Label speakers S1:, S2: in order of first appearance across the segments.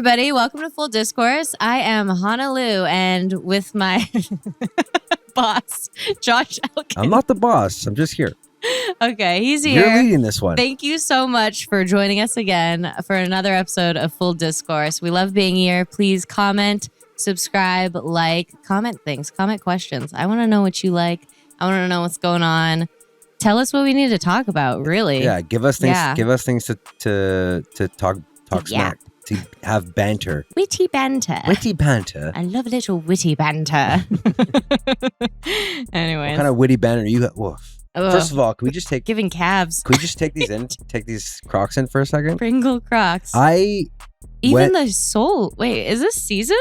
S1: everybody. Welcome to Full Discourse. I am Hana, and with my boss, Josh Elkin.
S2: I'm not the boss. I'm just here.
S1: Okay, he's here.
S2: You're leading this one.
S1: Thank you so much for joining us again for another episode of Full Discourse. We love being here. Please comment, subscribe, comment things, comment questions. I want to know what you like. I want to know what's going on. Tell us what we need to talk about, really.
S2: Yeah, give us things. Yeah. Give us things to talk smack, to have banter.
S1: Witty banter.
S2: Witty banter.
S1: I love a little witty banter. Anyways.
S2: What kind of witty banter you got? Whoa. First of all, can we just take
S1: giving calves?
S2: Can we just take these in? Take these Crocs in for a second.
S1: Pringle Crocs. The sole. Wait, is this seasoned?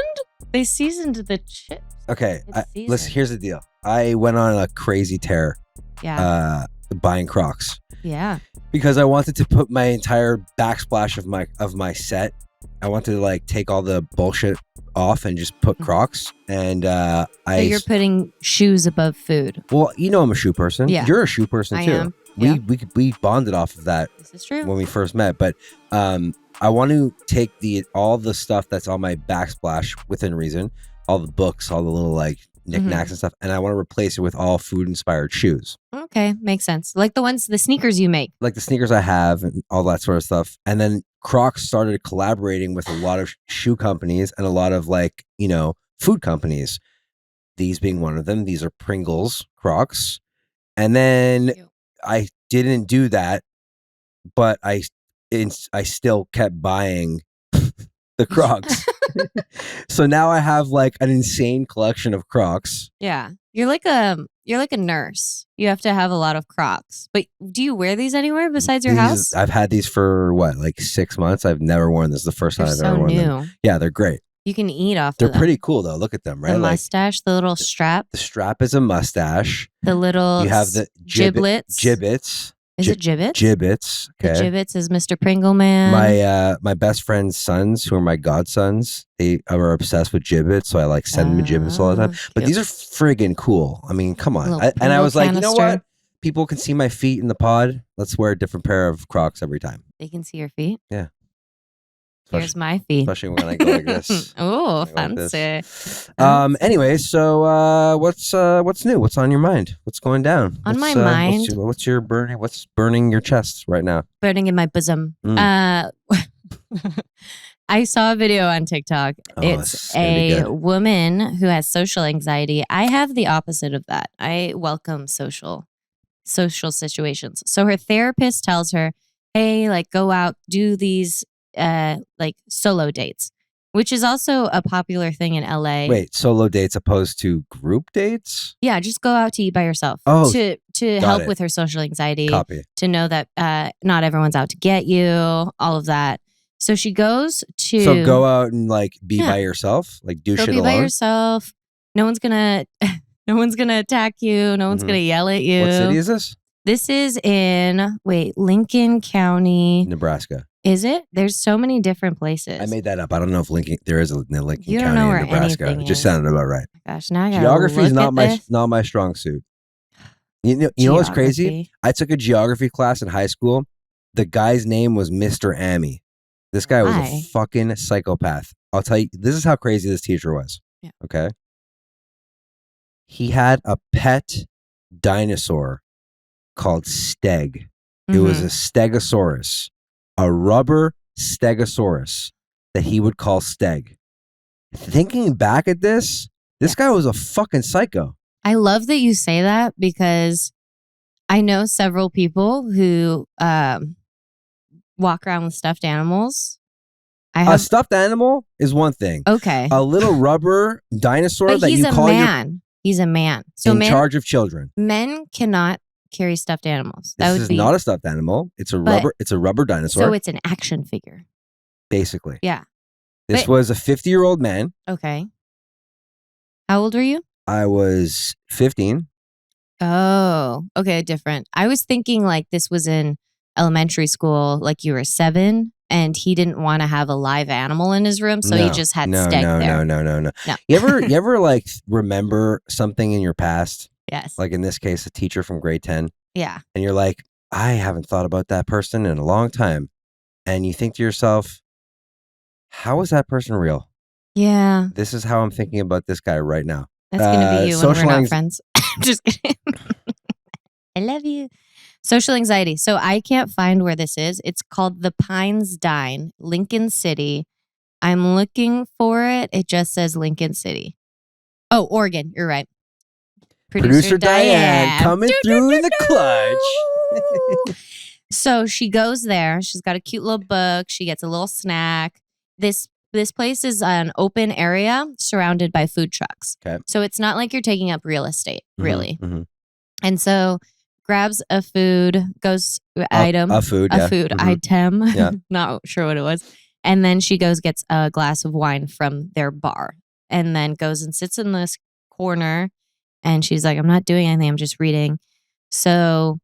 S1: They seasoned the chips.
S2: Okay, listen. Here's the deal. I went on a crazy tear.
S1: Yeah.
S2: Buying Crocs.
S1: Yeah.
S2: Because I wanted to put my entire backsplash of my set. I wanted to take all the bullshit off and just put Crocs. And
S1: So you're putting shoes above food.
S2: Well, you know I'm a shoe person.
S1: Yeah.
S2: You're a shoe person too.
S1: I am.
S2: We bonded off of that.
S1: This is true.
S2: When we first met. But I want to take all the stuff that's on my backsplash within reason, all the books, all the little knickknacks and stuff, and I want to replace it with all food inspired shoes.
S1: Okay, makes sense. Like the sneakers you make.
S2: Like the sneakers I have and all that sort of stuff. And then Crocs started collaborating with a lot of shoe companies and a lot of food companies. These being one of them. These are Pringles Crocs. And then I didn't do that, but I still kept buying the Crocs. So now I have an insane collection of Crocs.
S1: Yeah. You're like a nurse. You have to have a lot of Crocs. But do you wear these anywhere besides your house?
S2: I've had these for 6 months. I've never worn this. This is the first time I've ever worn them. Yeah, they're great.
S1: You can eat off
S2: They're
S1: of them.
S2: pretty cool though. Look at them, right?
S1: The mustache, the little strap.
S2: The strap is a mustache.
S1: The little
S2: you have the
S1: giblets.
S2: Gibbets.
S1: Is it gibbets?
S2: Gibbets. Okay.
S1: The gibbets is Mr. Pringle Man.
S2: My best friend's sons, who are my godsons, they are obsessed with gibbets, so I send them gibbets all the time. But these are friggin' cool. I mean, come on. And I was like, you know what? People can see my feet in the pod. Let's wear a different pair of Crocs every time.
S1: They can see your feet?
S2: Yeah.
S1: Here's my feet.
S2: Especially when I go like this.
S1: Oh, fancy.
S2: Anyway, so what's new? What's on your mind? What's going down?
S1: On my mind?
S2: What's burning your chest right now?
S1: Burning in my bosom. I saw a video on TikTok. It's a woman who has social anxiety. I have the opposite of that. I welcome social situations. So her therapist tells her, hey, go out, do these solo dates, which is also a popular thing in LA.
S2: Wait, solo dates opposed to group dates?
S1: Yeah, just go out to eat by yourself.
S2: Oh,
S1: to help with her social anxiety.
S2: Copy.
S1: To know that not everyone's out to get you, all of that. So she goes to...
S2: So go out and be by yourself? Do shit alone?
S1: Go be by yourself. No one's gonna attack you. No one's gonna yell at you.
S2: What city is this?
S1: This is in, Lincoln County.
S2: Nebraska.
S1: Is it? There's so many different places.
S2: I made that up. I don't know if there is a Lincoln
S1: you don't
S2: County
S1: know where
S2: in Nebraska.
S1: anything
S2: It just
S1: is.
S2: sounded about right.
S1: Gosh, now I gotta
S2: Geography is
S1: look at
S2: not my strong suit. You know what's crazy? I took a geography class in high school. The guy's name was Mr. Amy. This guy was a fucking psychopath. I'll tell you, this is how crazy this teacher was.
S1: Yeah.
S2: Okay. He had a pet dinosaur called Steg. It was a Stegosaurus, a rubber Stegosaurus that he would call Steg. Thinking back at this guy was a fucking psycho.
S1: I love that you say that because I know several people who walk around with stuffed animals.
S2: A stuffed animal is one thing.
S1: Okay.
S2: A little rubber dinosaur
S1: but
S2: that you call
S1: He's a man. So
S2: in charge of children.
S1: Men cannot carry stuffed animals.
S2: This is not a stuffed animal. It's a rubber dinosaur.
S1: So it's an action figure.
S2: Basically.
S1: Yeah.
S2: This was a 50-year-old man.
S1: Okay. How old were you?
S2: I was 15.
S1: Oh, okay, different. I was thinking this was in elementary school, you were 7, and he didn't want to have a live animal in his room, so he just had Steg there.
S2: No. You ever remember something in your past?
S1: Yes.
S2: Like in this case, a teacher from grade 10.
S1: Yeah.
S2: And you're like, I haven't thought about that person in a long time. And you think to yourself, How is that person real?
S1: Yeah.
S2: This is how I'm thinking about this guy right now.
S1: That's going to be you when we're not friends. Just kidding. I love you. Social anxiety. So I can't find where this is. It's called the Pines Dine, Lincoln City. I'm looking for it. It just says Lincoln City. Oh, Oregon. You're right.
S2: Producer Diane coming through in the clutch.
S1: So she goes there. She's got a cute little book. She gets a little snack. This place is an open area surrounded by food trucks.
S2: Okay.
S1: So it's not like you're taking up real estate, really.
S2: Mm-hmm.
S1: And so grabs a food, goes item.
S2: A food
S1: item.
S2: Yeah.
S1: Not sure what it was. And then she gets a glass of wine from their bar and then goes and sits in this corner. And she's like, I'm not doing anything. I'm just reading. So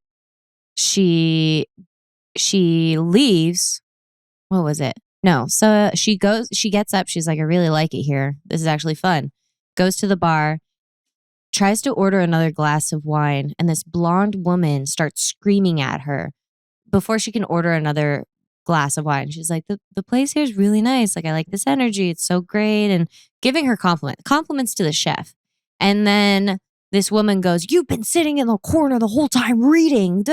S1: she leaves. What was it? No. So she gets up. She's like, I really like it here. This is actually fun. Goes to the bar, tries to order another glass of wine. And this blonde woman starts screaming at her before she can order another glass of wine. She's like, the place here is really nice. Like, I like this energy. It's so great. And giving her compliments to the chef. And then this woman goes, you've been sitting in the corner the whole time reading,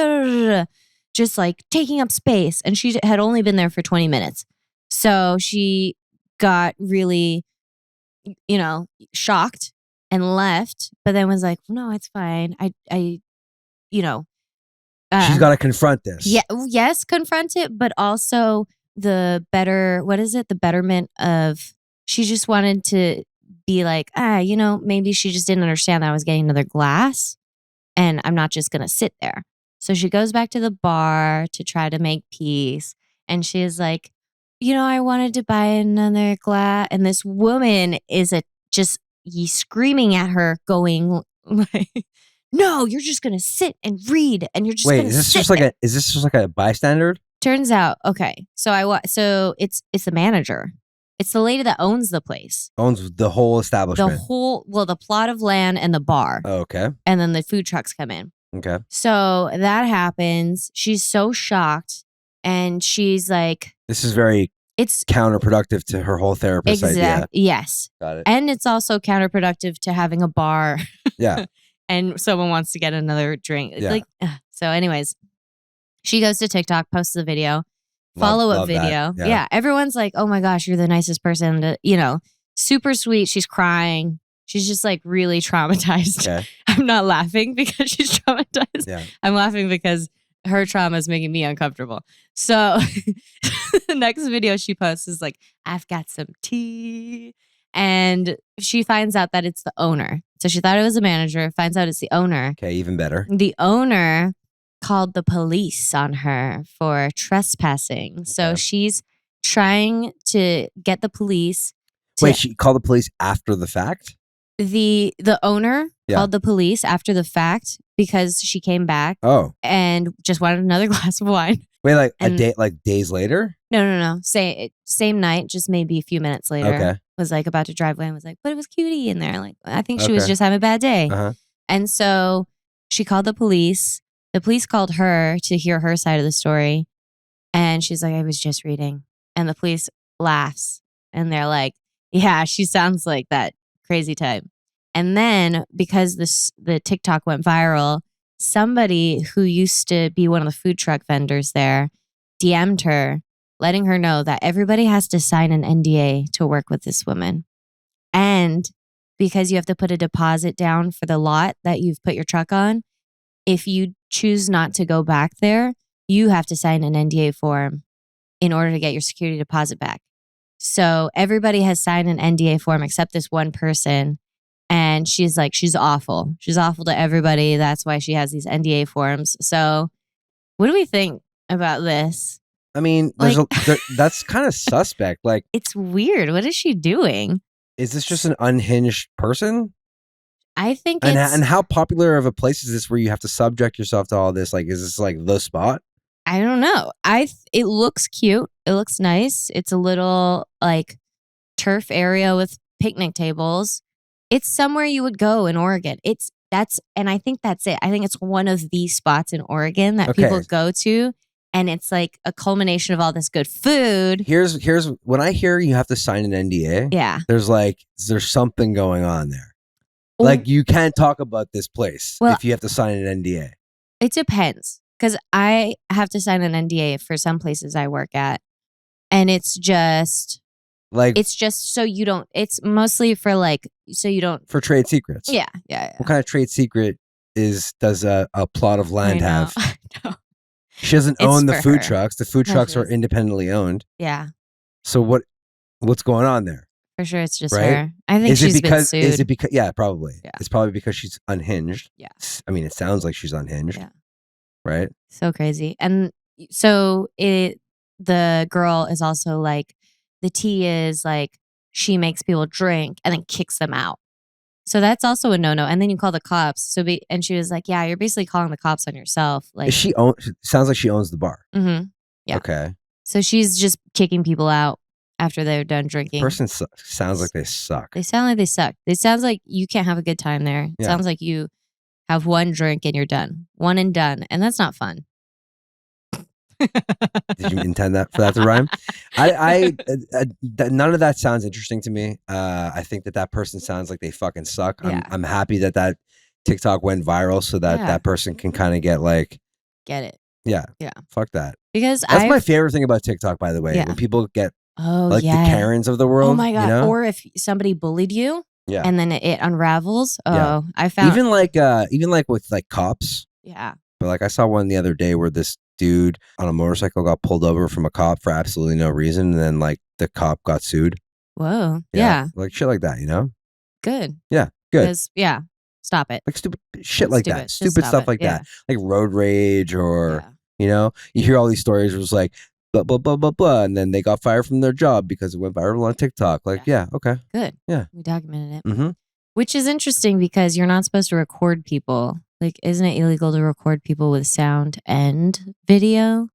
S1: just like taking up space. And she had only been there for 20 minutes. So she got really, shocked and left, but then was like, no, it's fine. She's
S2: got to confront this.
S1: Yeah. Yes, confront it, but also the betterment of, she just wanted to be like, maybe she just didn't understand that I was getting another glass and I'm not just going to sit there. So she goes back to the bar to try to make peace. And she is like, I wanted to buy another glass. And this woman is just screaming at her going like, no, you're just going to sit and read. And you're just going to sit.
S2: Is this just like a bystander?
S1: Turns out, okay. So it's the manager. It's the lady that owns the place.
S2: Owns the whole establishment.
S1: The plot of land and the bar.
S2: Oh, okay.
S1: And then the food trucks come in.
S2: Okay.
S1: So that happens. She's so shocked. And she's like...
S2: This is it's counterproductive to her whole therapist idea.
S1: Yes.
S2: Got it.
S1: And it's also counterproductive to having a bar.
S2: Yeah.
S1: And someone wants to get another drink.
S2: Yeah.
S1: So anyways, she goes to TikTok, posts the video. Follow-up video. Yeah. Everyone's like, oh my gosh, you're the nicest person super sweet. She's crying. She's just like really traumatized.
S2: Okay.
S1: I'm not laughing because she's traumatized.
S2: Yeah.
S1: I'm laughing because her trauma is making me uncomfortable. So the next video she posts is like, I've got some tea. And she finds out that it's the owner. So she thought it was a manager, finds out it's the owner.
S2: Okay, even better.
S1: The owner called the police on her for trespassing. Okay. So she's trying to get the police.
S2: Wait, she called the police after the fact?
S1: The owner called the police after the fact because she came back.
S2: Oh.
S1: And just wanted another glass of wine.
S2: Wait, days later?
S1: No. Same night, just maybe a few minutes later.
S2: Okay.
S1: Was like about to drive away and was like, but it was cutie in there. Like, I think she was just having a bad day.
S2: Uh-huh.
S1: And so she called the police. The police called her to hear her side of the story. And she's like, I was just reading. And the police laughs. And they're like, yeah, she sounds like that crazy type. And then because the TikTok went viral, somebody who used to be one of the food truck vendors there DM'd her, letting her know that everybody has to sign an NDA to work with this woman. And because you have to put a deposit down for the lot that you've put your truck on, if you choose not to go back there, you have to sign an NDA form in order to get your security deposit back. So everybody has signed an NDA form except this one person. And she's like, she's awful. She's awful to everybody. That's why she has these NDA forms. So what do we think about this?
S2: I mean, that's kind of suspect. Like,
S1: it's weird. What is she doing?
S2: Is this just an unhinged person?
S1: I think
S2: and how popular of a place is this where you have to subject yourself to all this? Like, is this like the spot?
S1: I don't know. It looks cute. It looks nice. It's a little like turf area with picnic tables. It's somewhere you would go in Oregon. And I think that's it. I think it's one of the spots in Oregon that people go to and it's like a culmination of all this good food.
S2: Here's when I hear you have to sign an NDA.
S1: Yeah.
S2: There's something going on there. Like you can't talk about this place if you have to sign an NDA.
S1: It depends, because I have to sign an NDA for some places I work at, and it's just so you don't. It's mostly for so you don't
S2: for trade secrets.
S1: Yeah.
S2: What kind of trade secret does a plot of land have?
S1: No.
S2: She doesn't own the food trucks. The food trucks are independently owned.
S1: Yeah.
S2: So what's going on there?
S1: For sure, it's just her. I think she's been sued.
S2: Is it because? Yeah, probably.
S1: Yeah.
S2: It's probably because she's unhinged.
S1: Yeah.
S2: I mean, it sounds like she's unhinged.
S1: Yeah.
S2: Right.
S1: So crazy, and so the girl is also like, the tea is like she makes people drink and then kicks them out. So that's also a no-no. And then you call the cops. And she was like, yeah, you're basically calling the cops on yourself. Like,
S2: sounds like she owns the bar.
S1: Mm-hmm. Yeah.
S2: Okay.
S1: So she's just kicking people out after they're done drinking.
S2: Person sounds like they suck.
S1: They sound like they suck. It sounds like you can't have a good time there. It sounds like you have one drink and you're done. One and done. And that's not fun.
S2: Did you intend that for that to rhyme? I none of that sounds interesting to me. I think that person sounds like they fucking suck.
S1: Yeah.
S2: I'm happy that TikTok went viral so that person can kind of get
S1: it.
S2: Yeah.
S1: Yeah.
S2: Fuck that.
S1: Because
S2: that's my favorite thing about TikTok, by the way.
S1: Yeah.
S2: When people get
S1: the
S2: Karens of the world.
S1: Oh my God.
S2: You know?
S1: Or if somebody bullied you and then it unravels. Oh, I found
S2: even with cops.
S1: Yeah.
S2: But I saw one the other day where this dude on a motorcycle got pulled over from a cop for absolutely no reason, and then the cop got sued.
S1: Whoa. Yeah.
S2: Shit like that, you know?
S1: Good.
S2: Yeah. Good.
S1: Yeah. Stop it.
S2: Stupid shit like that. Stupid stuff like that. Like road rage or, you hear all these stories where it's like, blah, blah, blah, blah, blah. And then they got fired from their job because it went viral on TikTok. Okay.
S1: Good.
S2: Yeah.
S1: We documented it.
S2: Mm-hmm.
S1: Which is interesting because you're not supposed to record people. Isn't it illegal to record people with sound and video?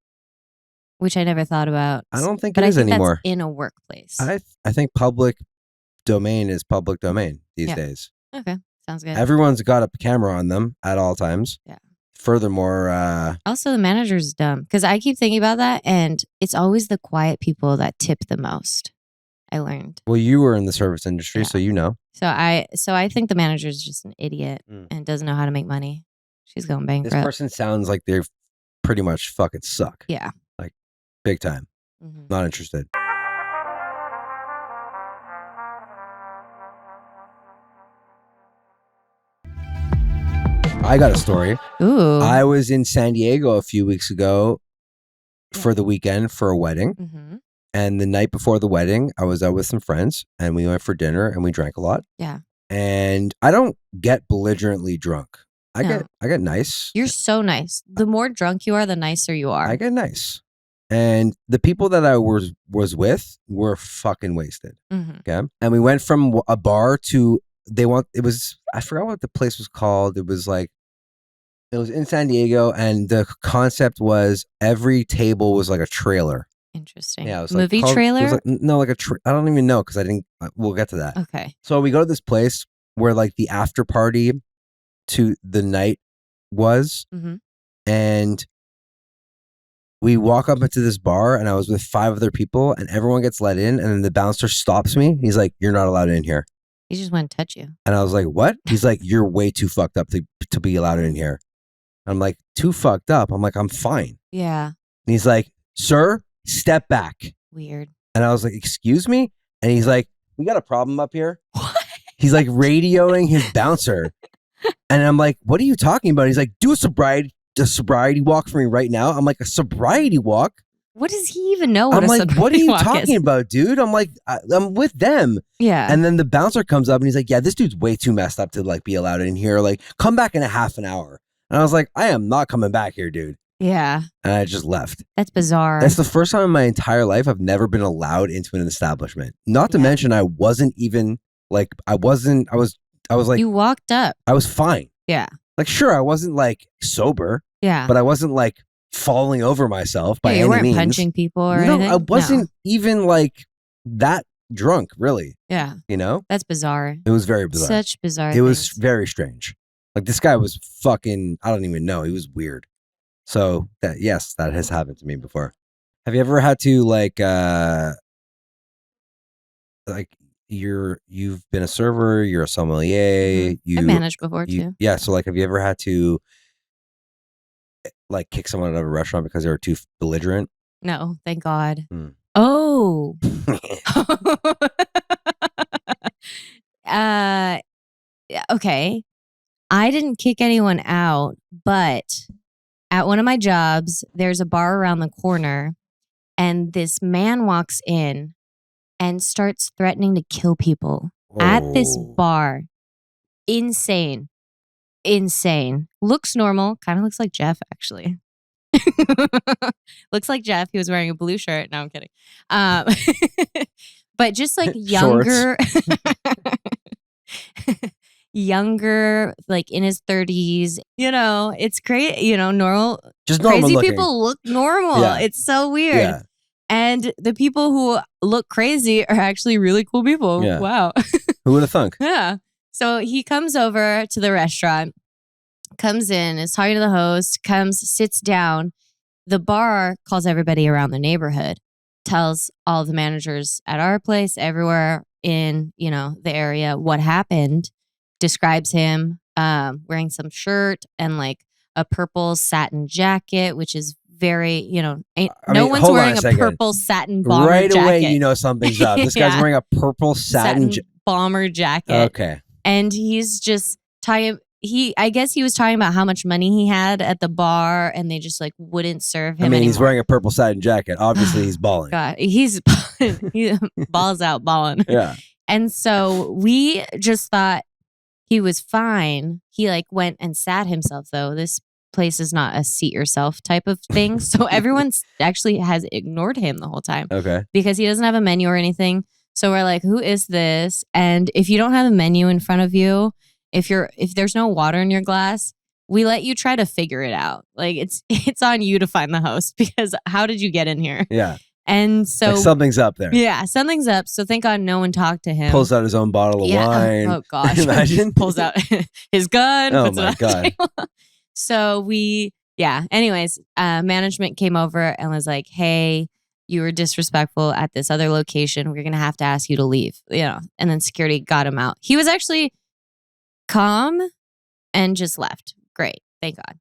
S1: Which I never thought about.
S2: I don't think it is anymore.
S1: That's in a workplace.
S2: I think public domain is public domain these days.
S1: Okay. Sounds good.
S2: Everyone's got a camera on them at all times.
S1: Yeah.
S2: Furthermore,
S1: also the manager's dumb because I keep thinking about that, and it's always the quiet people that tip the most. I learned.
S2: Well, you were in the service industry, so you know.
S1: So I think the manager's just an idiot and doesn't know how to make money. She's going bankrupt.
S2: This person sounds like they're pretty much fucking suck.
S1: Yeah.
S2: Big time.
S1: Mm-hmm.
S2: Not interested. I got a story.
S1: Ooh.
S2: I was in San Diego a few weeks ago for the weekend for a wedding.
S1: Mm-hmm.
S2: And the night before the wedding, I was out with some friends and we went for dinner and we drank a lot.
S1: Yeah.
S2: And I don't get belligerently drunk. I get nice.
S1: You're so nice. The more drunk you are, the nicer you are.
S2: I get nice. And the people that I was with were fucking wasted.
S1: Mm-hmm.
S2: Okay. And we went from a bar to I forgot what the place was called. It was in San Diego, and the concept was every table was like a trailer.
S1: Interesting.
S2: Yeah, it was
S1: movie trailer?
S2: It was I don't even know because I didn't. We'll get to that.
S1: Okay.
S2: So we go to this place where the after party to the night was, and we walk up into this bar, and I was with 5 other people, and everyone gets let in, and then the bouncer stops me. He's like, "You're not allowed in here."
S1: He just want to touch you.
S2: And I was like, "What?" He's like, "You're way too fucked up to be allowed in here." I'm like, "Too fucked up?" I'm like, "I'm fine."
S1: Yeah.
S2: And he's like, "Sir, step back."
S1: Weird.
S2: And I was like, "Excuse me?" And he's like, "We got a problem up here."
S1: What?
S2: He's like radioing his bouncer. And I'm like, "What are you talking about?" He's like, "Do a sobriety walk for me right now." I'm like, "A sobriety walk?"
S1: What does he even know?
S2: I'm like, "What are you talking about, dude?" I'm like, "I'm with them."
S1: Yeah.
S2: And then the bouncer comes up and he's like, "Yeah, this dude's way too messed up to be allowed in here. Come back in a half an hour." And I was like, "I am not coming back here, dude."
S1: Yeah.
S2: And I just left.
S1: That's bizarre.
S2: That's the first time in my entire life I've never been allowed into an establishment. Not to mention I wasn't even I was
S1: you walked up.
S2: I was fine.
S1: Yeah.
S2: Sure, I wasn't sober.
S1: Yeah.
S2: But I wasn't falling over myself by any
S1: means. You weren't
S2: means.
S1: punching people or anything?
S2: I wasn't even that drunk, really.
S1: Yeah.
S2: You know?
S1: That's bizarre.
S2: It was very bizarre.
S1: Such bizarre
S2: It was very strange. This guy was fucking, I don't even know. He was weird. So that has happened to me before. Have you ever had to like you've been a server, you're a sommelier,
S1: I managed before too.
S2: Yeah. So like, have you ever had to like kick someone out of a restaurant because they were too belligerent?
S1: No, thank God. Oh. Okay. I didn't kick anyone out, but at one of my jobs, there's a bar around the corner, and this man walks in and starts threatening to kill people at this bar. Insane. Looks normal. Kind of looks like Jeff, actually. Looks like Jeff. He was wearing a blue shirt. No, I'm kidding. But just like younger, younger, like in his 30s. You know, it's great. You know, normal.
S2: Just normal
S1: crazy
S2: looking.
S1: People look normal. Yeah. It's so weird. Yeah. And the people who look crazy are actually really cool people. Yeah. Wow.
S2: Who would have thunk?
S1: Yeah. So he comes over to the restaurant, comes in, is talking to the host, sits down. The bar calls everybody around the neighborhood, tells all the managers at our place, everywhere in, you know, the area what happened, describes him wearing some shirt and like a purple satin jacket, which is very, you know, no one's wearing a purple satin bomber
S2: jacket.
S1: Right
S2: away, you know something's up. This guy's wearing a purple satin
S1: bomber jacket.
S2: Okay.
S1: And he's just I guess he was talking about how much money he had at the bar, and they just like wouldn't serve him anymore.
S2: He's wearing a purple satin jacket. Obviously, he's balling.
S1: God, he balls out balling.
S2: Yeah.
S1: And so we just thought he was fine. He like went and sat himself, though. This place is not a seat yourself type of thing. So everyone actually has ignored him the whole time.
S2: Okay.
S1: Because he doesn't have a menu or anything. So we're like, who is this? And if you don't have a menu in front of you, if there's no water in your glass, we let you try to figure it out. Like it's on you to find the host, because how did you get in here?
S2: Yeah.
S1: And so
S2: like something's up there.
S1: Yeah, something's up. So thank God no one talked to him.
S2: Pulls out his own bottle of wine.
S1: Oh gosh.
S2: Imagine.
S1: Pulls out his gun.
S2: Oh my God.
S1: So anyways, management came over and was like, hey, you were disrespectful at this other location. We're going to have to ask you to leave, you know, and then security got him out. He was actually calm and just left. Great. Thank God.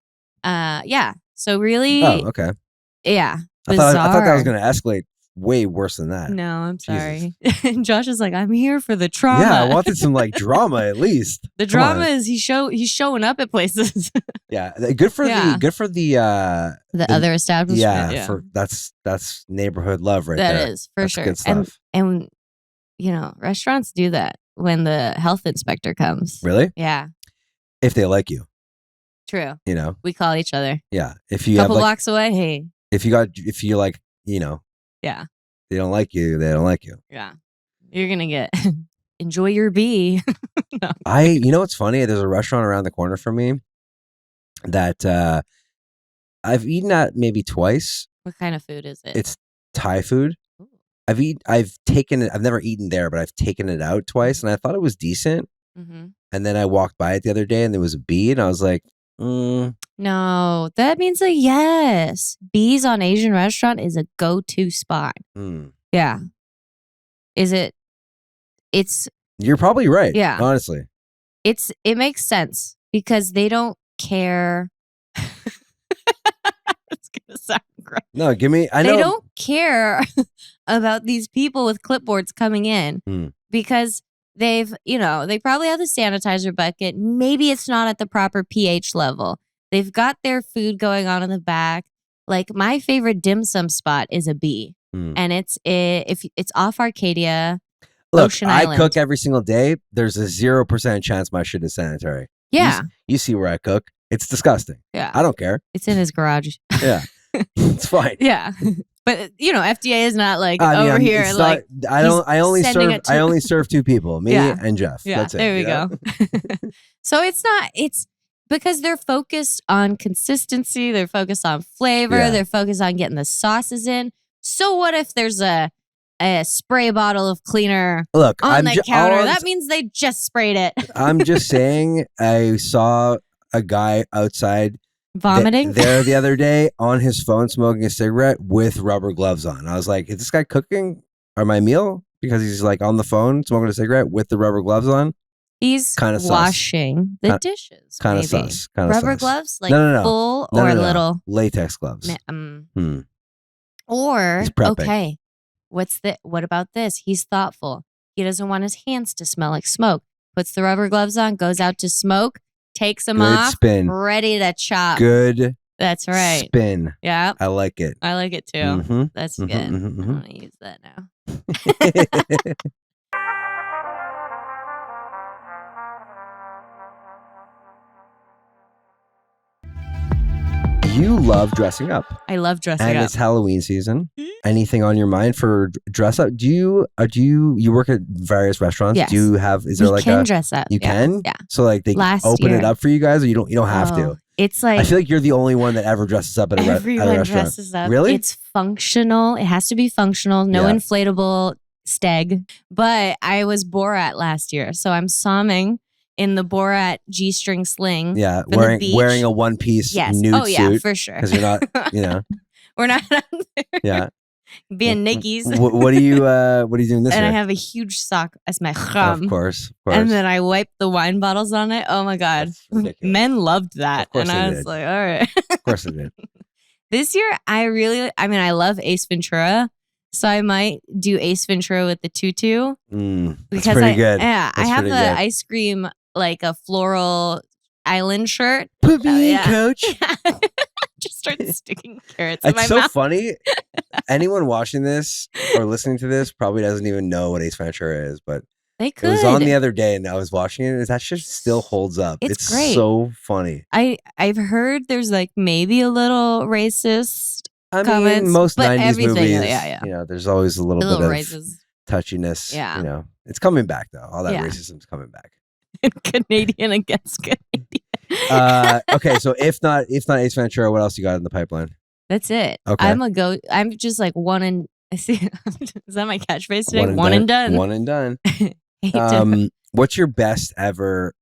S1: Yeah. So really.
S2: Oh, okay.
S1: Yeah.
S2: I thought that was going to escalate way worse than that.
S1: No, I'm sorry. And Josh is like, I'm here for the trauma.
S2: Yeah, I wanted some like drama at least.
S1: The drama is he's showing up at places.
S2: Yeah, good for the
S1: other establishment.
S2: Yeah, that's neighborhood love right there.
S1: That is for
S2: that's
S1: sure.
S2: Good stuff.
S1: And you know, restaurants do that when the health inspector comes.
S2: Really?
S1: Yeah.
S2: If they like you.
S1: True.
S2: You know,
S1: we call each other.
S2: Yeah. If you
S1: couple
S2: have
S1: blocks away, hey.
S2: If you like, you know.
S1: Yeah.
S2: They don't like you. They don't like you.
S1: Yeah. You're gonna get enjoy your bee. No.
S2: You know what's funny? There's a restaurant around the corner from me that I've eaten at maybe twice.
S1: What kind of food is it?
S2: It's Thai food.
S1: Ooh.
S2: I've taken it. I've never eaten there, but I've taken it out twice, and I thought it was decent.
S1: Mm-hmm.
S2: And then I walked by it the other day, and there was a bee, and I was like,
S1: No, that means a yes. Bees on Asian restaurant is a go-to spot. Yeah. Is it?
S2: You're probably right.
S1: Yeah.
S2: Honestly.
S1: It makes sense because they don't care. It's gonna sound gross.
S2: No, I know.
S1: They don't care about these people with clipboards coming in because they probably have the sanitizer bucket. Maybe it's not at the proper pH level. They've got their food going on in the back. Like my favorite dim sum spot is a B, and it's off Arcadia.
S2: Look,
S1: Ocean Island.
S2: I cook every single day. There's a 0% chance my shit is sanitary.
S1: Yeah,
S2: you see where I cook. It's disgusting.
S1: Yeah,
S2: I don't care.
S1: It's in his garage.
S2: Yeah, it's fine.
S1: Yeah, but you know, FDA is not like over here.
S2: It's
S1: like
S2: not, I only serve two people, me and Jeff.
S1: Yeah,
S2: that's it.
S1: There we go. So it's because they're focused on consistency. They're focused on flavor. Yeah. They're focused on getting the sauces in. So what if there's a spray bottle of cleaner on the counter? That means they just sprayed it.
S2: I'm just saying, I saw a guy outside
S1: Vomiting?
S2: There the other day on his phone smoking a cigarette with rubber gloves on. I was like, is this guy cooking my meal? Because he's like on the phone smoking a cigarette with the rubber gloves on.
S1: He's
S2: Kinda
S1: washing the dishes.
S2: Kind of sus. Kind of
S1: rubber
S2: sus.
S1: gloves, like
S2: no.
S1: full or little
S2: latex gloves.
S1: Or
S2: He's prepping.
S1: okay, what about this? He's thoughtful. He doesn't want his hands to smell like smoke. Puts the rubber gloves on, goes out to smoke, takes them off,
S2: spin.
S1: ready to chop.
S2: Good.
S1: That's right.
S2: Spin.
S1: Yeah.
S2: I like it.
S1: I like it too.
S2: Mm-hmm.
S1: That's good. I want to use that now.
S2: You love dressing up.
S1: I love dressing up.
S2: And it's Halloween season. Anything on your mind for dress up? Do you work at various restaurants?
S1: Yes.
S2: Do you have, is there
S1: we
S2: like
S1: can dress up.
S2: You can?
S1: Yeah.
S2: So like they open it up for you guys, or you don't have to?
S1: It's like,
S2: I feel like you're the only one that ever dresses up at a restaurant.
S1: Everyone dresses up.
S2: Really?
S1: It's functional. It has to be functional. No inflatable steg. But I was Borat last year, so I'm somming in the Borat G-string sling.
S2: Yeah, wearing a one-piece nude suit.
S1: Yeah, for sure.
S2: Because you're not,
S1: We're not out there.
S2: Yeah.
S1: Being Nickies.
S2: What are you doing this
S1: And
S2: year?
S1: I have a huge sock as my kham.
S2: Of course.
S1: And then I wiped the wine bottles on it. Oh my God. Men loved that. And I was like, all right.
S2: Of course I did.
S1: This year, I love Ace Ventura. So I might do Ace Ventura with the tutu.
S2: That's pretty good.
S1: Yeah, I have the ice cream, like a floral island shirt.
S2: Put me in, coach.
S1: Just start sticking carrots in my
S2: mouth. It's so funny. Anyone watching this or listening to this probably doesn't even know what Ace Ventura is, but
S1: they could.
S2: It was on the other day and I was watching it. That shit still holds up. It's
S1: great.
S2: So funny.
S1: I've heard there's like maybe a little racist comments,
S2: mean, most 90s movies,
S1: yeah.
S2: There's always a little bit of
S1: racist
S2: touchiness.
S1: Yeah.
S2: It's coming back though. All that racism's coming back.
S1: Canadian against Canadian.
S2: Okay, so if not Ace Ventura, what else you got in the pipeline?
S1: That's it.
S2: Okay.
S1: I'm just like one and see. Is that my catchphrase today? One and done.
S2: One and done. What's your best ever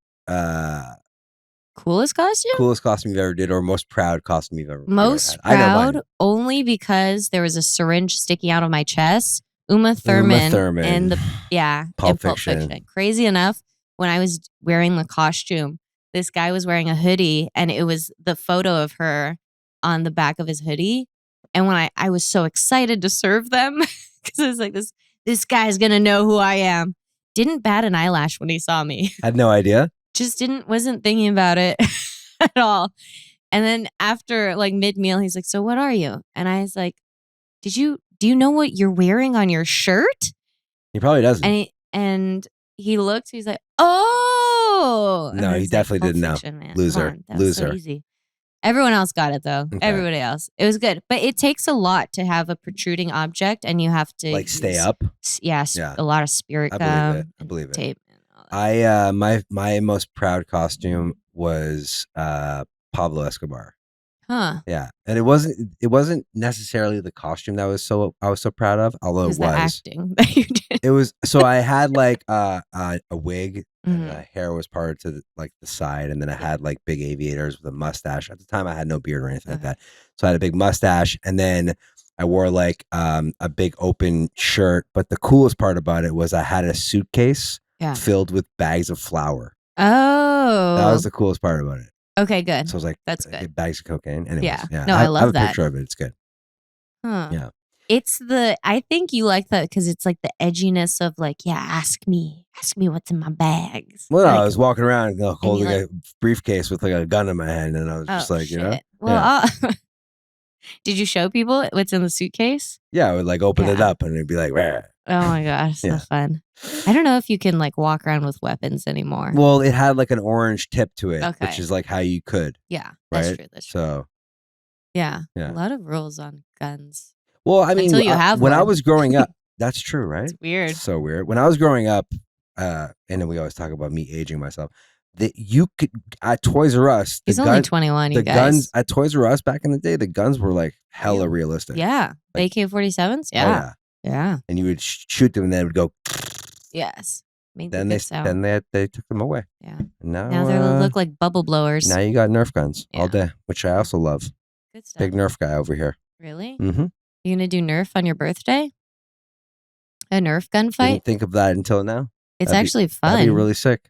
S1: coolest costume?
S2: Coolest costume you've ever did, or most proud costume you've ever
S1: Most proud only because there was a syringe sticking out of my chest. Uma Thurman and
S2: Pulp Fiction.
S1: Crazy enough, when I was wearing the costume, this guy was wearing a hoodie and it was the photo of her on the back of his hoodie. And when I was so excited to serve them because I was like, this guy's gonna know who I am. Didn't bat an eyelash when he saw me.
S2: Had no idea.
S1: Just wasn't thinking about it at all. And then after like mid-meal, he's like, so what are you? And I was like, do you know what you're wearing on your shirt?
S2: He probably doesn't.
S1: And he looked, he's like, oh.
S2: No, he definitely didn't know.
S1: Man.
S2: Loser.
S1: That was so easy. Everyone else got it though. Okay. Everybody else. It was good. But it takes a lot to have a protruding object and you have to
S2: like stay up.
S1: Yeah. A lot of spirit gum.
S2: I believe it.
S1: Tape.
S2: My most proud costume was Pablo Escobar.
S1: Huh.
S2: Yeah. And it wasn't necessarily the costume that I was so proud of, although it was
S1: the acting that you did.
S2: It was so I had like a wig and the hair was parted to the side, and then I had like big aviators with a mustache. At the time I had no beard or anything like that. So I had a big mustache, and then I wore like a big open shirt. But the coolest part about it was I had a suitcase filled with bags of flour.
S1: Oh.
S2: That was the coolest part about it.
S1: Okay, good.
S2: So I was like,
S1: that's good.
S2: Bags of cocaine. Anyways,
S1: yeah. No, I love that.
S2: I have a picture of it. It's good.
S1: Huh.
S2: Yeah.
S1: I think you like that because it's like the edginess of like, ask me what's in my bags.
S2: Well,
S1: like,
S2: I was walking around holding a briefcase with like a gun in my hand, and I was just like,
S1: shit. Well, did you show people what's in the suitcase?
S2: Yeah, I would like open it up and it'd be like, rah.
S1: Oh my gosh, so fun. I don't know if you can like walk around with weapons anymore.
S2: Well, it had like an orange tip to it, which is like how you could.
S1: Yeah,
S2: right?
S1: That's true.
S2: So,
S1: yeah, a lot of rules on guns.
S2: Well, I mean,
S1: until you have
S2: when
S1: one.
S2: I was growing up, that's true, right?
S1: It's weird.
S2: It's so weird. When I was growing up, and then we always talk about me aging myself. That you could at Toys R Us.
S1: He's only 21. You
S2: the
S1: guys.
S2: Guns at Toys R Us back in the day. The guns were like hella realistic.
S1: Yeah,
S2: like,
S1: AK-47s. Yeah,
S2: yeah. And you would shoot them, and then it would go.
S1: Yes. Made
S2: then
S1: the good sound.
S2: then they took them away.
S1: Yeah.
S2: Now
S1: they look like bubble blowers.
S2: Now you got Nerf guns all day, which I also love.
S1: Good stuff.
S2: Big Nerf guy over here.
S1: Really?
S2: Mm-hmm.
S1: You gonna do Nerf on your birthday? A Nerf gun fight?
S2: Didn't think of that until now.
S1: It's actually fun.
S2: That'd be really sick.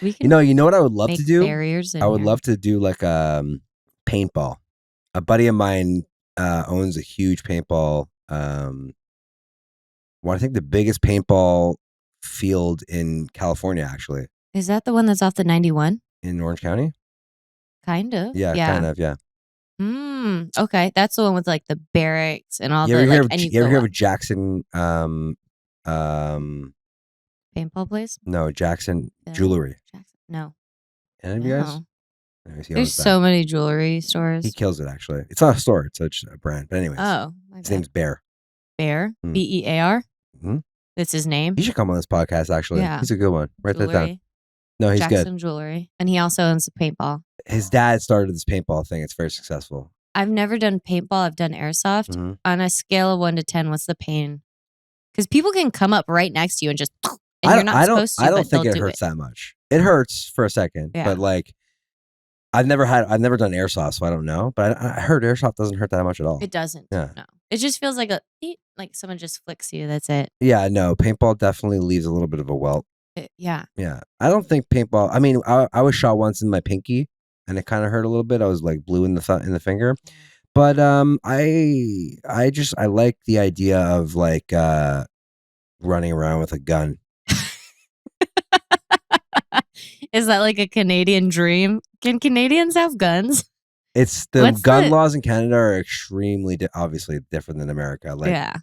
S1: We can
S2: you know what I would love to do?
S1: Barriers
S2: I would love to do like paintball. A buddy of mine owns a huge paintball. I think the biggest paintball field in California, actually.
S1: Is that the one that's off the 91?
S2: In Orange County?
S1: Kind of.
S2: Yeah, kind of, yeah.
S1: Okay. That's the one with like the barracks and all
S2: you
S1: the
S2: ever
S1: like,
S2: you ever hear of Jackson
S1: paintball place?
S2: No, Jackson Jewelry.
S1: Jackson. No.
S2: Any of you guys?
S1: There's so many jewelry stores.
S2: He kills it, actually. It's not a store, it's just a brand. But anyways.
S1: Oh.
S2: His name's Bear.
S1: Bear? BEAR?
S2: Mm-hmm.
S1: That's his name?
S2: He should come on this podcast, actually.
S1: Yeah.
S2: He's a good one. Write that down. No, he's
S1: Jackson
S2: good.
S1: Jewelry. And he also owns the paintball.
S2: His dad started this paintball thing. It's very successful.
S1: I've never done paintball. I've done airsoft.
S2: Mm-hmm.
S1: On a scale of 1 to 10, what's the pain? Because people can come up right next to you and just, and you're not supposed to.
S2: I don't think it hurts that much. It hurts for a second, but like, I've never done airsoft, so I don't know. But I heard airsoft doesn't hurt that much at all.
S1: It doesn't.
S2: Yeah.
S1: No. It just feels like like someone just flicks you. That's it.
S2: Yeah, no. Paintball definitely leaves a little bit of a welt.
S1: Yeah.
S2: Yeah. I don't think paintball. I mean, I was shot once in my pinky, and it kind of hurt a little bit. I was like blue in the finger, but I like the idea of like running around with a gun.
S1: Is that like a Canadian dream? Can Canadians have guns?
S2: It's gun laws in Canada are extremely obviously different than America. Like,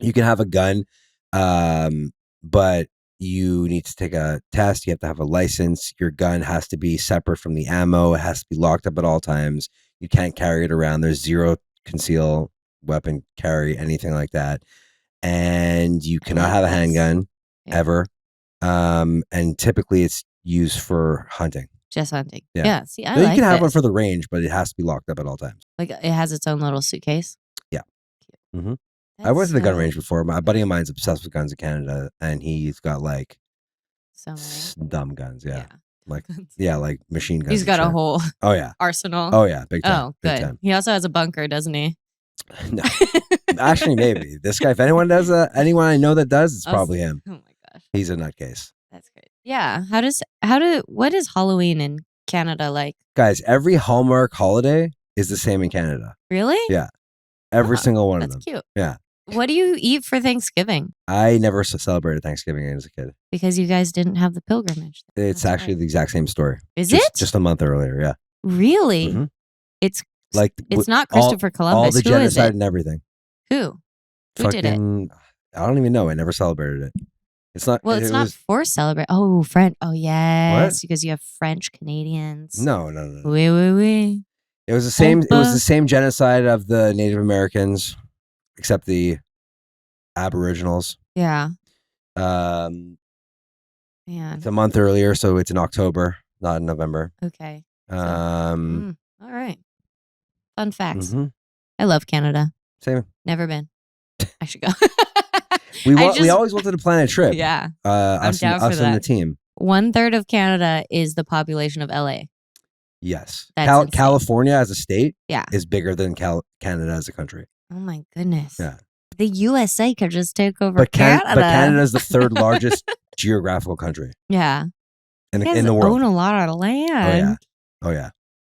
S2: you can have a gun, but you need to take a test. You have to have a license. Your gun has to be separate from the ammo. It has to be locked up at all times. You can't carry it around. There's zero conceal weapon carry, anything like that. And you cannot have a handgun ever. And typically it's used for hunting.
S1: Just hunting.
S2: Yeah.
S1: Yeah. See, I
S2: you
S1: like
S2: can have
S1: this.
S2: one for the range, but it has to be locked up at all times.
S1: Like it has its own little suitcase.
S2: Yeah. Mm-hmm. I went to the gun range before. My buddy of mine's obsessed with guns in Canada, and he's got like dumb guns. Yeah. Like like machine guns.
S1: He's got a whole arsenal.
S2: Oh yeah, big time.
S1: Oh, good.
S2: Big time.
S1: He also has a bunker, doesn't he?
S2: No, actually, maybe this guy. If anyone does anyone I know that does, it's probably him.
S1: Oh my gosh,
S2: he's a nutcase.
S1: That's great. Yeah. What is Halloween in Canada like?
S2: Guys, every Hallmark holiday is the same in Canada.
S1: Really?
S2: Yeah. Every single one of them.
S1: That's cute.
S2: Yeah.
S1: What do you eat for Thanksgiving?
S2: I never celebrated Thanksgiving as a kid.
S1: Because you guys didn't have the pilgrimage.
S2: It's actually the exact same story.
S1: Is it?
S2: Just a month earlier, yeah.
S1: Really?
S2: Mm-hmm.
S1: It's not Christopher Columbus.
S2: All the
S1: Who is
S2: genocide
S1: it?
S2: and everything.
S1: Who did it?
S2: I don't even know. I never celebrated it. It's not.
S1: Well, it's not for celebrate. Oh, French. Oh, yes.
S2: What?
S1: Because you have French Canadians.
S2: No.
S1: Oui, oui, oui.
S2: It was the same. It was the same genocide of the Native Americans, except the Aboriginals.
S1: Yeah.
S2: Man.
S1: It's
S2: a month earlier, so it's in October, not in November.
S1: Okay.
S2: All
S1: right. Fun facts.
S2: Mm-hmm.
S1: I love Canada.
S2: Same.
S1: Never been. I should go.
S2: We always wanted to plan a trip.
S1: Yeah.
S2: I'm down for that. And the team.
S1: 1/3 of Canada is the population of LA.
S2: Yes.
S1: That's
S2: California as a state
S1: yeah.
S2: is bigger than Canada as a country.
S1: Oh my goodness.
S2: Yeah.
S1: The USA could just take over Canada.
S2: But Canada is the third largest geographical country.
S1: Yeah.
S2: In the world.
S1: Own a lot of land.
S2: Oh yeah.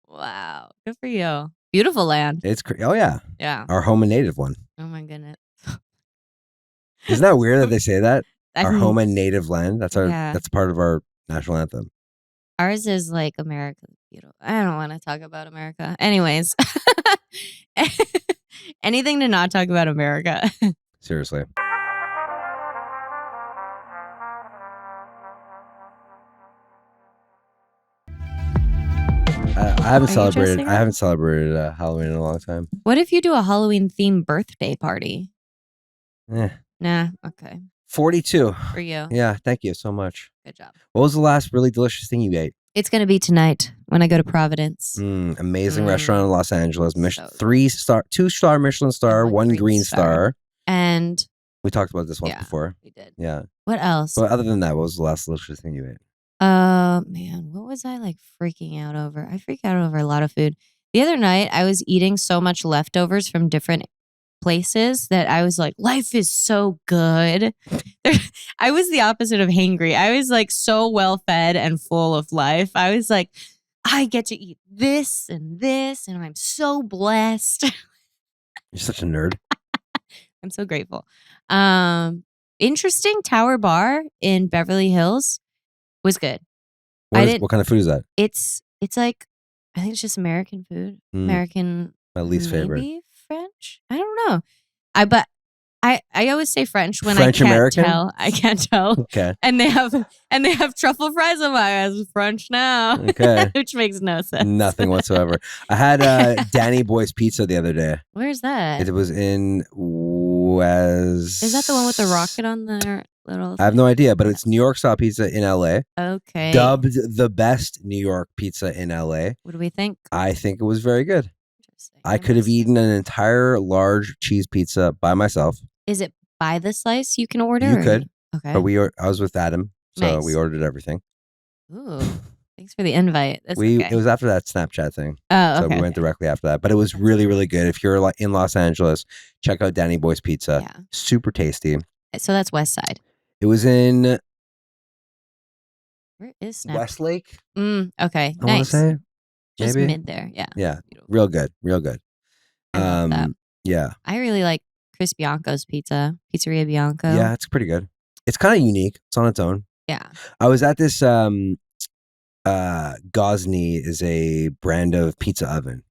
S1: Wow. Good for you. Beautiful land.
S2: It's oh yeah.
S1: Yeah.
S2: Our home and native one.
S1: Oh my goodness.
S2: Isn't that weird that they say that? Our home and native land. That's that's part of our national anthem.
S1: Ours is like America's beautiful. I don't want to talk about America. Anyways. Anything to not talk about America.
S2: Seriously. I haven't celebrated Halloween in a long time.
S1: What if you do a Halloween themed birthday party? Nah. Okay.
S2: 42.
S1: For you.
S2: Yeah. Thank you so much.
S1: Good job.
S2: What was the last really delicious thing you ate?
S1: It's going to be tonight when I go to Providence.
S2: Amazing restaurant in Los Angeles. 2-star Michelin star, 1 green star.
S1: And
S2: We talked about this once before.
S1: We did.
S2: Yeah.
S1: What else?
S2: But other than that, what was the last delicious thing you ate?
S1: Man, what was I like freaking out over? I freak out over a lot of food. The other night, I was eating so much leftovers from different places that I was like, life is so good. I was the opposite of hangry. I was like so well fed and full of life. I was like, I get to eat this, and I'm so blessed.
S2: You're such a nerd.
S1: I'm so grateful. Interesting Tower Bar in Beverly Hills was good.
S2: What kind of food is that?
S1: It's like, I think it's just American food. American.
S2: My least favorite.
S1: Maybe French. I don't know. I always say French when
S2: French
S1: I can't
S2: American?
S1: tell. I can't tell.
S2: Okay.
S1: And they have truffle fries on my eyes. French now.
S2: Okay.
S1: Which makes no sense.
S2: Nothing whatsoever. I had Danny Boy's Pizza the other day.
S1: Where's that?
S2: It was in West.
S1: Is that the one with the rocket on the little?
S2: I have no idea, but it's New York style pizza in LA.
S1: Okay.
S2: Dubbed the best New York pizza in LA.
S1: What do we think?
S2: I think it was very good. I could have eaten an entire large cheese pizza by myself.
S1: Is it by the slice you can order?
S2: You could.
S1: Okay.
S2: But I was with Adam, so
S1: Nice.
S2: we ordered everything.
S1: Ooh. Thanks for the invite. That's
S2: It was after that Snapchat thing.
S1: Oh, okay.
S2: So we went directly after that. But it was really, really good. If you're in Los Angeles, check out Danny Boy's Pizza.
S1: Yeah.
S2: Super tasty.
S1: So that's West Side.
S2: It was in
S1: Where is Snap?
S2: Westlake.
S1: Okay.
S2: I want to
S1: Nice.
S2: say.
S1: Just
S2: maybe?
S1: mid there. Yeah.
S2: Yeah.
S1: Beautiful.
S2: Real good. Real good.
S1: I love that.
S2: Yeah.
S1: I really like Chris Bianco's pizza. Pizzeria Bianco.
S2: Yeah, it's pretty good. It's kind of unique. It's on its own.
S1: Yeah.
S2: I was at this Gosney is a brand of pizza oven.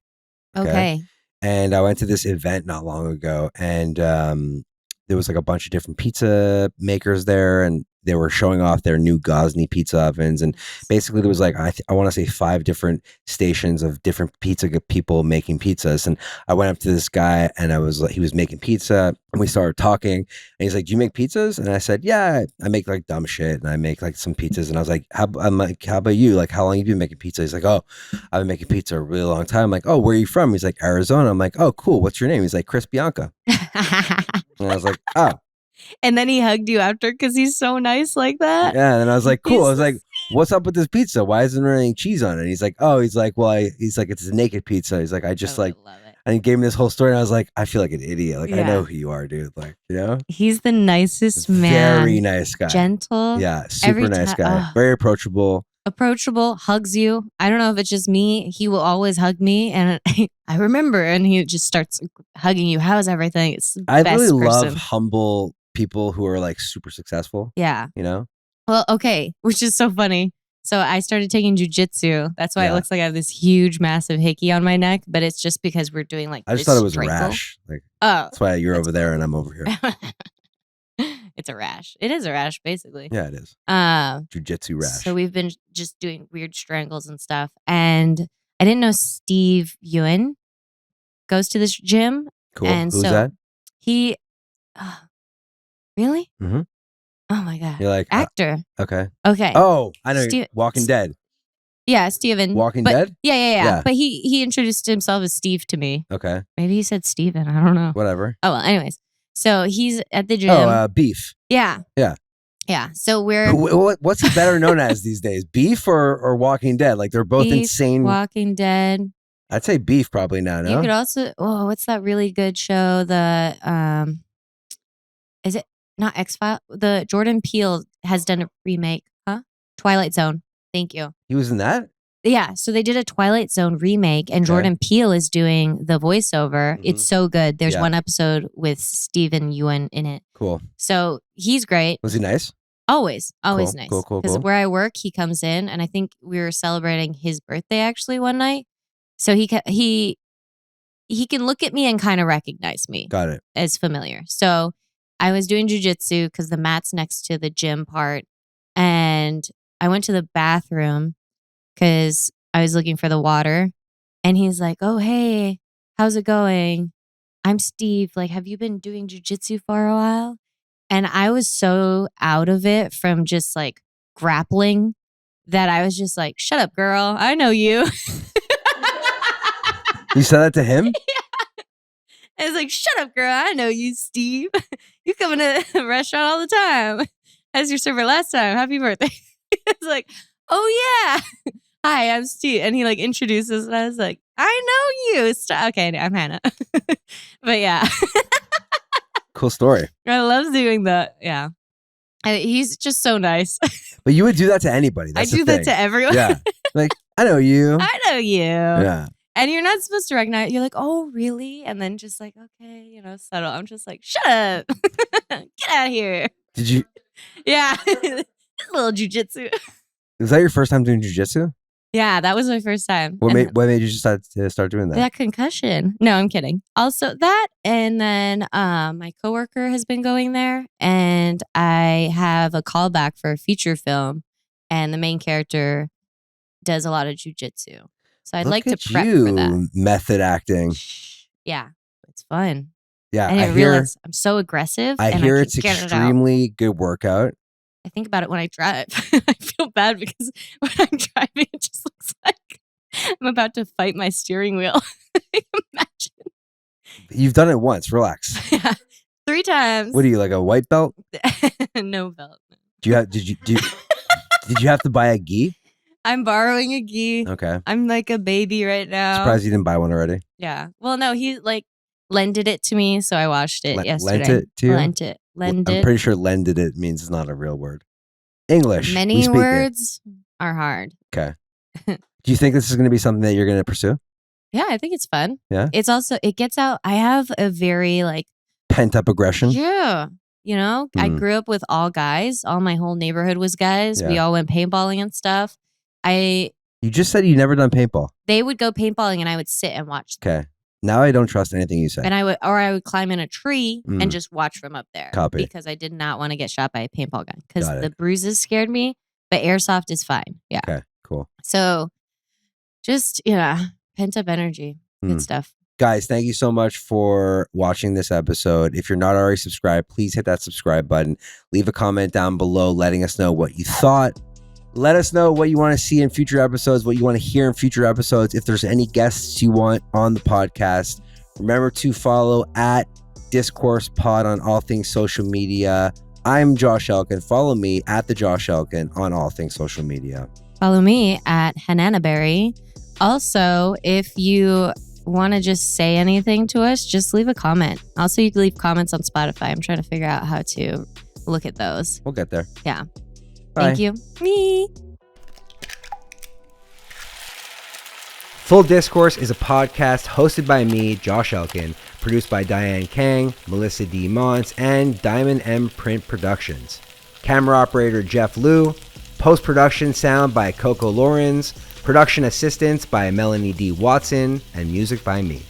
S1: Okay.
S2: And I went to this event not long ago, and there was like a bunch of different pizza makers there, and they were showing off their new Gosney pizza ovens. And basically there was like, I want to say 5 different stations of different pizza people making pizzas. And I went up to this guy, and he was making pizza, and we started talking, and he's like, do you make pizzas? And I said, yeah, I make like dumb shit, and I make like some pizzas. And I was like, how about you? Like, how long have you been making pizza? He's like, oh, I've been making pizza a really long time. I'm like, oh, where are you from? He's like, Arizona. I'm like, oh, cool. What's your name? He's like, Chris Bianca. And I was like, oh.
S1: And then he hugged you after because he's so nice like that.
S2: Yeah, and I was like, cool. I was like, what's up with this pizza? Why isn't there any cheese on it? And he's like, it's a naked pizza. He's like, I just love it. And he gave me this whole story, and I was like, I feel like an idiot. Like, I know who you are, dude. Like, you know?
S1: He's the nicest man.
S2: Very nice guy.
S1: Gentle.
S2: Yeah, super nice guy. Very approachable.
S1: Hugs you. I don't know if it's just me. He will always hug me, and I remember, and he just starts hugging you. How's everything? It's the
S2: I
S1: best
S2: really
S1: person.
S2: love humble people who are like super successful.
S1: Yeah.
S2: You know?
S1: Well, okay, which is so funny. So I started taking Jiu-Jitsu. That's why it looks like I have this huge, massive hickey on my neck, but it's just because we're doing like
S2: I just thought it was a rash. Like, that's why you're over there and I'm over here.
S1: It's a rash. It is a rash, basically.
S2: Yeah, it is. Jiu-Jitsu rash.
S1: So we've been just doing weird strangles and stuff. And I didn't know Steve Ewan goes to this gym.
S2: Cool.
S1: And
S2: Who's
S1: so
S2: that?
S1: He, really?
S2: Mm-hmm.
S1: Oh my God.
S2: You're like,
S1: actor.
S2: Okay.
S1: Okay.
S2: Oh, I know. Walking Dead.
S1: Yeah, Steven.
S2: Walking Dead?
S1: Yeah. But he introduced himself as Steve to me.
S2: Okay.
S1: Maybe he said Steven. I don't know.
S2: Whatever.
S1: Oh, well, anyways. So he's at the gym.
S2: Oh, Beef.
S1: Yeah.
S2: Yeah.
S1: Yeah. So we're...
S2: What's he better known as these days? Beef or Walking Dead? Like they're both
S1: Beef,
S2: insane.
S1: Walking Dead.
S2: I'd say Beef probably now, no?
S1: You could also... Oh, what's that really good show? The... Is it not X-Files? The Jordan Peele has done a remake. Huh? Twilight Zone. Thank you.
S2: He was in that?
S1: Yeah, so they did a Twilight Zone remake, and Jordan Peele is doing the voiceover. Mm-hmm. It's so good. There's one episode with Steven Ewan in it.
S2: Cool. So
S1: he's great.
S2: Was he nice?
S1: Always
S2: cool,
S1: nice.
S2: Cool.
S1: Because where I work, he comes in, and I think we were celebrating his birthday actually one night. So he can look at me and kind of recognize me.
S2: Got it.
S1: As familiar. So I was doing jiu-jitsu because the mat's next to the gym part, and I went to the bathroom because I was looking for the water, and he's like, oh, hey, how's it going? I'm Steve. Like, have you been doing jiu-jitsu for a while? And I was so out of it from just like grappling that I was just like, shut up, girl. I know you.
S2: You said that to him?
S1: Yeah. And it's like, shut up, girl. I know you, Steve. You come into the restaurant all the time. As your server last time. Happy birthday. It's like, oh yeah. Hi, I'm Steve. And he like introduces and I was like, I know you. Okay, I'm Hannah. But yeah.
S2: Cool story.
S1: I love doing that. Yeah. He's just so nice.
S2: But you would do that to anybody.
S1: I do that to everyone.
S2: Yeah. Like, I know you.
S1: I know you.
S2: Yeah.
S1: And you're not supposed to recognize. You're like, oh, really? And then just like, okay, settle. I'm just like, shut up. Get out of here.
S2: Did you?
S1: Yeah. A little jiu-jitsu.
S2: Was that your first time doing jiu-jitsu?
S1: Yeah, that was my first time.
S2: What made you decide to start doing that?
S1: That concussion. No, I'm kidding. Also that, and then my coworker has been going there, and I have a callback for a feature film, and the main character does a lot of jiu-jitsu. So I'd like to prep for that.
S2: Method acting.
S1: Yeah, it's fun.
S2: Yeah,
S1: and I realize I'm so aggressive.
S2: I hear it's extremely good workout.
S1: I think about it when I drive. I feel bad because when I'm driving, it just looks like I'm about to fight my steering wheel. Imagine.
S2: You've done it once. Relax.
S1: Yeah, 3 times.
S2: What are you, like a white belt?
S1: No belt.
S2: Did you have to buy a gi?
S1: I'm borrowing a gi.
S2: Okay.
S1: I'm like a baby right now.
S2: Surprised you didn't buy one already.
S1: Yeah. Well, no, he like lended it to me, so I watched it yesterday.
S2: Lent it to you?
S1: Lent it.
S2: I'm pretty sure lended it means it's not a real word. English.
S1: Many words are hard.
S2: Okay. Do you think this is going to be something that you're going to pursue?
S1: Yeah, I think it's fun.
S2: Yeah.
S1: It's also, it gets out. I have a very like
S2: pent up aggression.
S1: Yeah. I grew up with all guys. All my whole neighborhood was guys. Yeah. We all went paintballing and stuff. You
S2: just said you never done paintball.
S1: They would go paintballing and I would sit and watch them.
S2: Okay. Now I don't trust anything you say.
S1: And I would climb in a tree and just watch from up there.
S2: Copy.
S1: Because I did not want to get shot by a paintball gun. Because the bruises scared me. But airsoft is fine. Yeah.
S2: Okay, cool.
S1: So just, pent up energy. Good stuff.
S2: Guys, thank you so much for watching this episode. If you're not already subscribed, please hit that subscribe button. Leave a comment down below letting us know what you thought. Let us know what you want to see in future episodes, what you want to hear in future episodes. If there's any guests you want on the podcast, remember to follow at Discourse Pod on all things social media. I'm Josh Elkin. Follow me at the Josh Elkin on all things social media.
S1: Follow me at Hananaberry. Also, if you want to just say anything to us, just leave a comment. Also, you can leave comments on Spotify. I'm trying to figure out how to look at those.
S2: We'll get there.
S1: Yeah.
S2: Bye.
S1: Thank you. Me.
S2: Full Discourse is a podcast hosted by me, Josh Elkin, produced by Diane Kang, Melissa D. Montz, and Diamond M Print Productions. Camera operator Jeff Liu, post-production sound by Coco Lawrence, production assistance by Melanie D. Watson, and music by me.